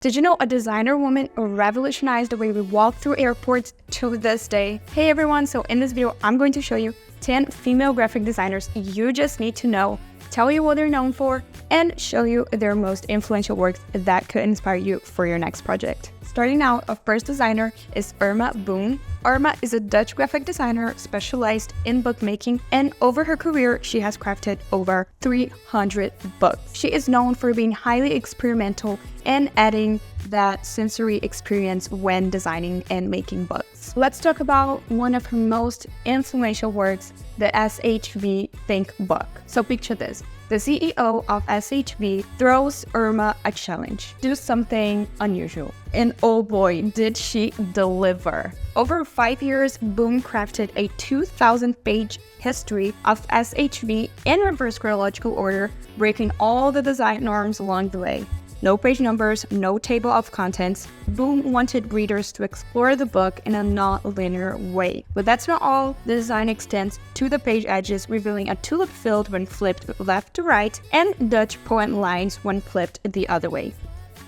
Did you know a designer woman revolutionized the way we walk through airports to this day? Hey everyone, so in this video, I'm going to show you 10 female graphic designers you just need to know, tell you what they're known for, and show you their most influential works that could inspire you for your next project. Starting out, our first designer is Irma Boom. Irma is a Dutch graphic designer specialized in bookmaking, and over her career, she has crafted over 300 books. She is known for being highly experimental and adding that sensory experience when designing and making books. Let's talk about one of her most influential works, the SHV Think book. So picture this. The CEO of SHV throws Irma a challenge. Do something unusual. And oh boy, did she deliver. Over 5 years, Boom crafted a 2,000-page history of SHV in reverse chronological order, breaking all the design norms along the way. No page numbers, no table of contents. Boom wanted readers to explore the book in a non-linear way. But that's not all. The design extends to the page edges, revealing a tulip field when flipped left to right, and Dutch poem lines when flipped the other way.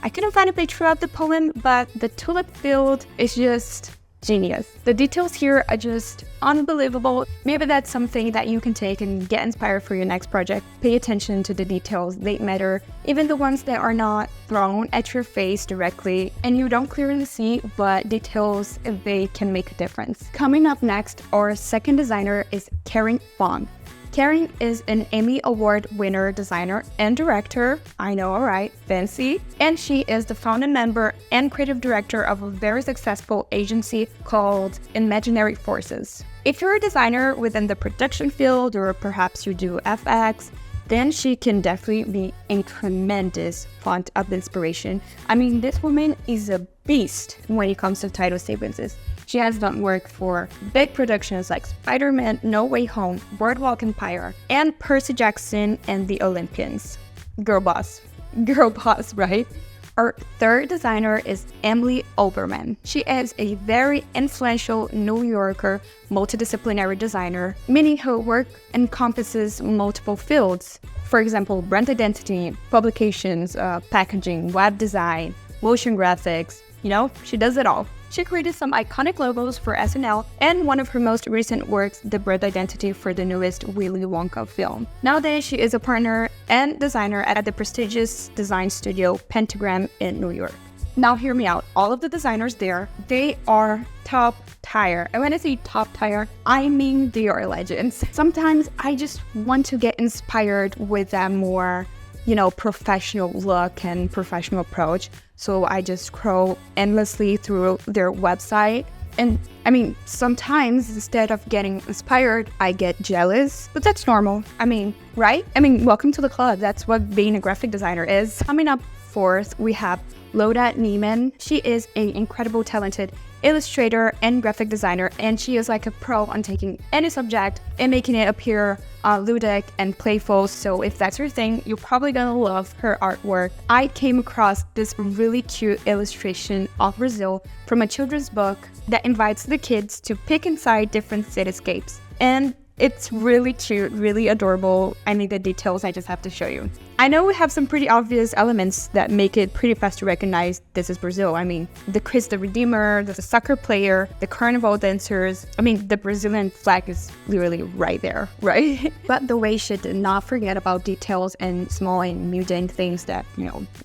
I couldn't find a page throughout the poem, but the tulip field is just genius. The details here are just unbelievable. Maybe that's something that you can take and get inspired for your next project. Pay attention to the details, they matter, even the ones that are not thrown at your face directly and you don't clearly see, but details, they can make a difference. Coming up next, our second designer is Karin Fong. Karin is an Emmy Award winner designer and director, I know, alright, fancy, and she is the founding member and creative director of a very successful agency called Imaginary Forces. If you're a designer within the production field, or perhaps you do FX, then she can definitely be a tremendous font of inspiration. I mean, this woman is a beast when it comes to title sequences. She has done work for big productions like Spider-Man, No Way Home, Boardwalk Empire, and Percy Jackson and the Olympians. Girl boss, right? Our third designer is Emily Oberman. She is a very influential New Yorker multidisciplinary designer, meaning her work encompasses multiple fields. For example, brand identity, publications, packaging, web design, motion graphics. You know, she does it all. She created some iconic logos for SNL and one of her most recent works, the brand identity for the newest Willy Wonka film. Nowadays, she is a partner and designer at the prestigious design studio Pentagram in New York. Now hear me out, all of the designers there, they are top tier. And when I say top tier, I mean they are legends. Sometimes I just want to get inspired with a more, professional look and professional approach. So I just scroll endlessly through their website. And I mean, sometimes instead of getting inspired, I get jealous, but that's normal. Right? Welcome to the club. That's what being a graphic designer is. Coming up fourth, we have Lotta Niemen. She is an incredible, talented illustrator and graphic designer, and she is like a pro on taking any subject and making it appear ludic and playful. So if that's your thing, you're probably gonna love her artwork. I came across this really cute illustration of Brazil from a children's book that invites the kids to pick inside different cityscapes, and it's really cute, really adorable. The details I just have to show you. I know we have some pretty obvious elements that make it pretty fast to recognize this is Brazil. The Chris the Redeemer, the soccer player, the carnival dancers. The Brazilian flag is literally right there, right? But the way she did not forget about details and small and mundane things that,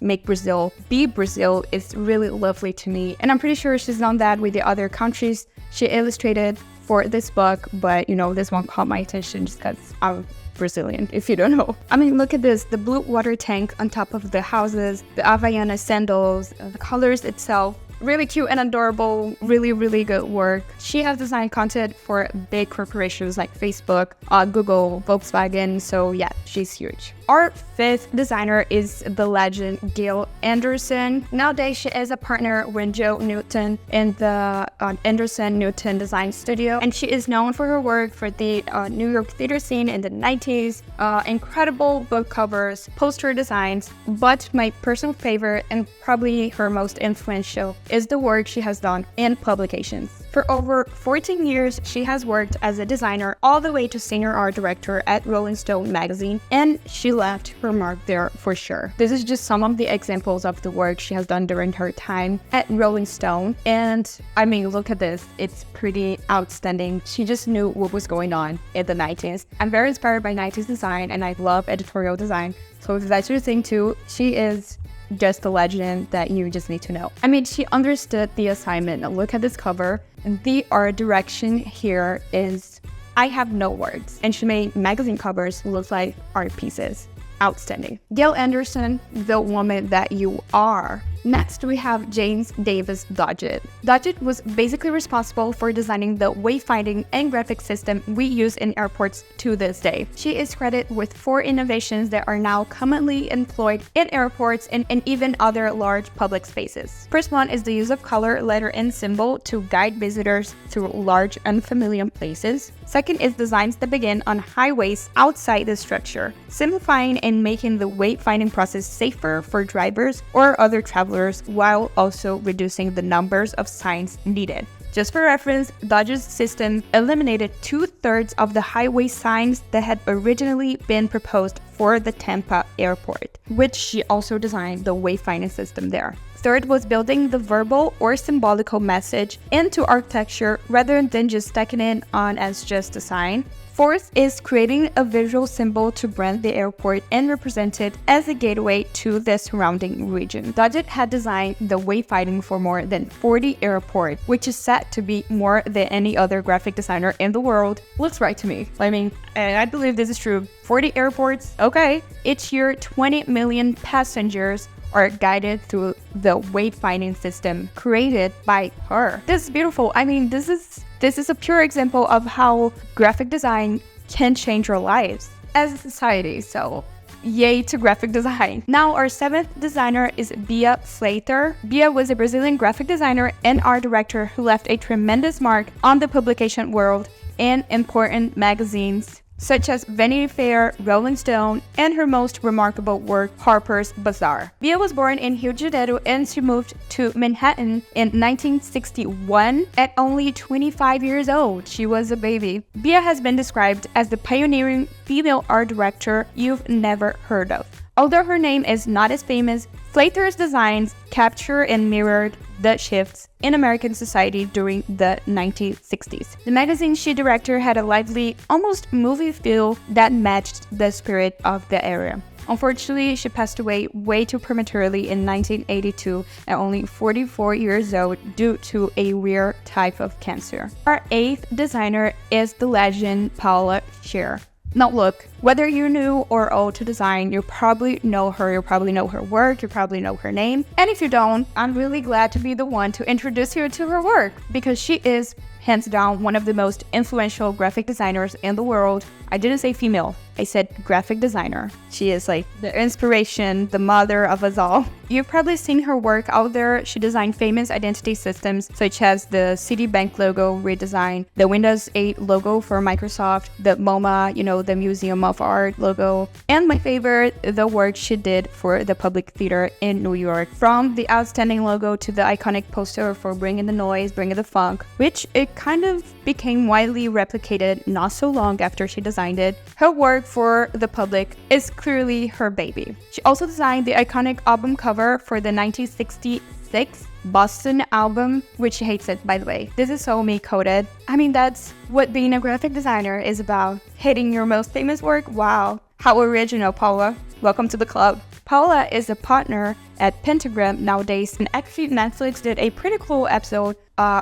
make Brazil be Brazil is really lovely to me. And I'm pretty sure she's done that with the other countries she illustrated for this book, but this one caught my attention just because I'm Brazilian, if you don't know. Look at this, the blue water tank on top of the houses, the Havaiana sandals, the colors itself. Really cute and adorable, really, really good work. She has designed content for big corporations like Facebook, Google, Volkswagen, so yeah, she's huge. Our fifth designer is the legend Gail Anderson. Nowadays, she is a partner with Joe Newton in the Anderson Newton Design Studio, and she is known for her work for the New York theater scene in the 90s, incredible book covers, poster designs, but my personal favorite and probably her most influential is the work she has done in publications. For over 14 years, she has worked as a designer all the way to senior art director at Rolling Stone magazine, and she left her mark there for sure. This is just some of the examples of the work she has done during her time at Rolling Stone, and I mean, look at this. It's pretty outstanding. She just knew what was going on in the 90s. I'm very inspired by 90s design, and I love editorial design. So if that's your thing too, she is just a legend that you just need to know. I mean, she understood the assignment. Look at this cover. The art direction here is, I have no words. And she made magazine covers look like art pieces. Outstanding. Gail Anderson, the woman that you are. Next, we have James Davis Doggit. Doggit was basically responsible for designing the wayfinding and graphic system we use in airports to this day. She is credited with 4 innovations that are now commonly employed in airports and even other large public spaces. First one is the use of color, letter, and symbol to guide visitors through large, unfamiliar places. Second is designs that begin on highways outside the structure, simplifying and making the wayfinding process safer for drivers or other travelers, while also reducing the numbers of signs needed. Just for reference, Doggit's system eliminated 2/3 of the highway signs that had originally been proposed for the Tampa airport, which she also designed the wayfinding system there. Third was building the verbal or symbolical message into architecture rather than just stacking it on as just a sign. Fourth is creating a visual symbol to brand the airport and represent it as a gateway to the surrounding region. Doggit had designed the wayfinding for more than 40 airports, which is said to be more than any other graphic designer in the world. Looks right to me. I mean, I believe this is true. 40 airports, okay. Each year, 20 million passengers are guided through the wayfinding system created by her. This is beautiful. I mean, this is a pure example of how graphic design can change our lives as a society. So yay to graphic design. Now our 7th designer is Bea Feitler. Bea was a Brazilian graphic designer and art director who left a tremendous mark on the publication world in important magazines such as Vanity Fair, Rolling Stone, and her most remarkable work, Harper's Bazaar. Bea was born in Rio de Janeiro and she moved to Manhattan in 1961 at only 25 years old. She was a baby. Bea has been described as the pioneering female art director you've never heard of. Although her name is not as famous, Feitler's designs capture and mirrored the shifts in American society during the 1960s. The magazine she directed had a lively, almost movie feel that matched the spirit of the era. Unfortunately, she passed away way too prematurely in 1982 at only 44 years old due to a rare type of cancer. Our 8th designer is the legend Paula Scher. Now look, whether you're new or old to design, you probably know her, you probably know her work, you probably know her name. And if you don't, I'm really glad to be the one to introduce you to her work because she is, hands down, one of the most influential graphic designers in the world. I didn't say female, I said graphic designer. She is like the inspiration, the mother of us all. You've probably seen her work out there. She designed famous identity systems such as the Citibank logo redesign, the Windows 8 logo for Microsoft, the MoMA, the Museum of Art logo, and my favorite, the work she did for the Public Theater in New York. From the outstanding logo to the iconic poster for Bring in the Noise, Bring in the Funk, which it kind of became widely replicated not so long after she designed it. Her work for the public is clearly her baby. She also designed the iconic album cover for the 1966 Boston album, which she hates it, by the way. This is so me-coded. I mean, that's what being a graphic designer is about. Hating your most famous work? Wow. How original, Paula. Welcome to the club. Paula is a partner at Pentagram nowadays, and actually Netflix did a pretty cool episode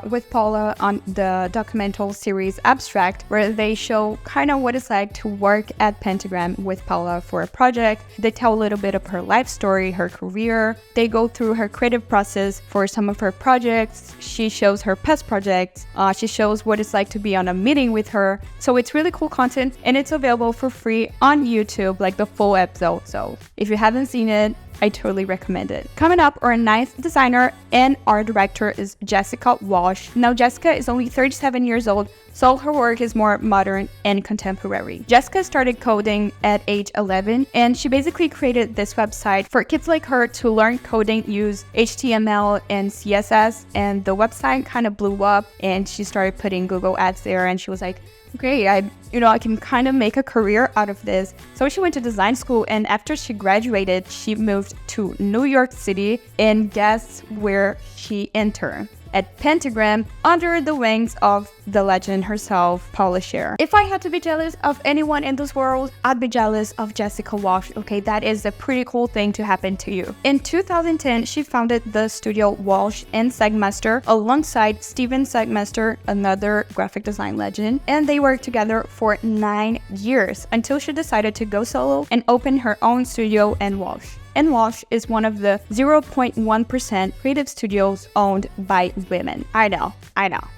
with Paula on the documental series Abstract, where they show kind of what it's like to work at Pentagram with Paula for a project. They tell a little bit of her life story, her career. They go through her creative process for some of her projects. She shows her past projects. She shows what it's like to be on a meeting with her. So it's really cool content, and it's available for free on YouTube, like the full episode. So if you haven't seen it, I totally recommend it. Coming up, our ninth designer and art director is Jessica Walsh. Now, Jessica is only 37 years old, so her work is more modern and contemporary. Jessica started coding at age 11, and she basically created this website for kids like her to learn coding, use HTML and CSS, and the website kind of blew up, and she started putting Google ads there, and she was like, okay, I can kind of make a career out of this. So she went to design school, and after she graduated, she moved to New York City, and guess where she interned? At Pentagram, under the wings of the legend herself, Paula Scher. If I had to be jealous of anyone in this world, I'd be jealous of Jessica Walsh. Okay, that is a pretty cool thing to happen to you. In 2010, she founded the studio Walsh and Segmester alongside Steven Segmester, another graphic design legend, and they worked together for 9 years until she decided to go solo and open her own studio in Walsh. And Walsh is one of the 0.1% creative studios owned by women. I know.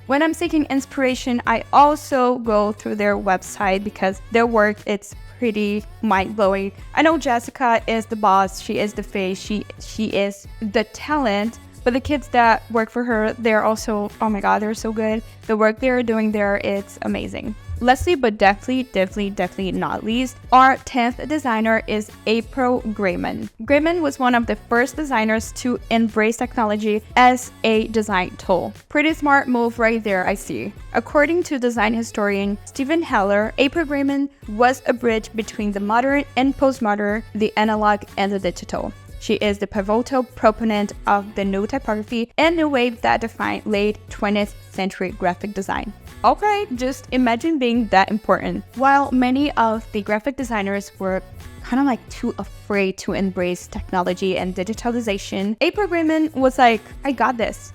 When I'm seeking inspiration, I also go through their website because their work, it's pretty mind-blowing. I know Jessica is the boss, she is the face, she is the talent, but the kids that work for her, they're also, oh my god, they're so good. The work they're doing there, it's amazing. Lastly, but definitely not least, our 10th designer is April Greiman. Greiman was one of the first designers to embrace technology as a design tool. Pretty smart move right there, I see. According to design historian Stephen Heller, April Greiman was a bridge between the modern and postmodern, the analog and the digital. She is the pivotal proponent of the new typography and new wave that defined late 20th century graphic design. Okay, just imagine being that important. While many of the graphic designers were kind of like too afraid to embrace technology and digitalization, April Greiman was like, I got this.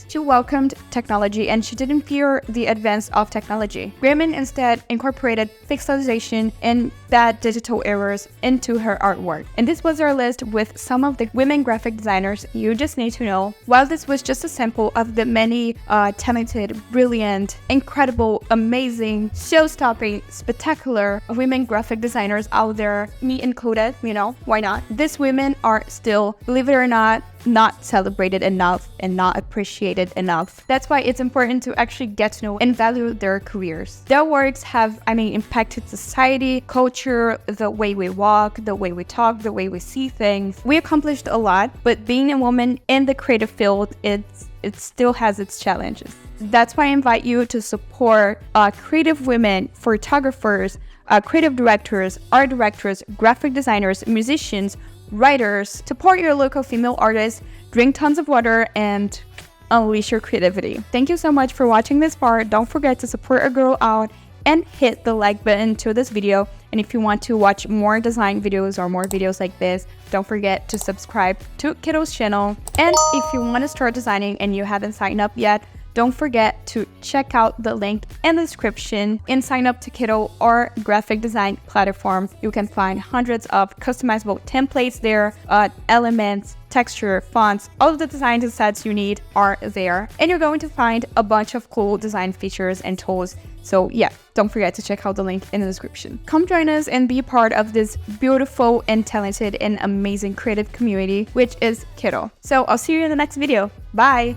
She welcomed technology and she didn't fear the advance of technology. Greiman instead incorporated pixelization and bad digital errors into her artwork. And this was our list with some of the women graphic designers you just need to know. While this was just a sample of the many talented, brilliant, incredible, amazing, show-stopping, spectacular women graphic designers out there, me included, why not? These women are still, believe it or not celebrated enough and not appreciated enough. That's why it's important to actually get to know and value their careers. Their works have, impacted society, culture, the way we walk, the way we talk, the way we see things. We accomplished a lot, but being a woman in the creative field, it still has its challenges. That's why I invite you to support creative women, photographers, creative directors, art directors, graphic designers, musicians, writers. Support your local female artists, drink tons of water, and unleash your creativity. Thank you so much for watching this far. Don't forget to support a girl out and hit the like button to this video. And if you want to watch more design videos or more videos like this, don't forget to subscribe to Kittl's channel. And if you want to start designing and you haven't signed up yet, don't forget to check out the link in the description and sign up to Kittl, our graphic design platform. You can find hundreds of customizable templates there, elements, texture, fonts, all of the design sets you need are there. And you're going to find a bunch of cool design features and tools. So yeah, don't forget to check out the link in the description. Come join us and be part of this beautiful and talented and amazing creative community, which is Kittl. So I'll see you in the next video. Bye!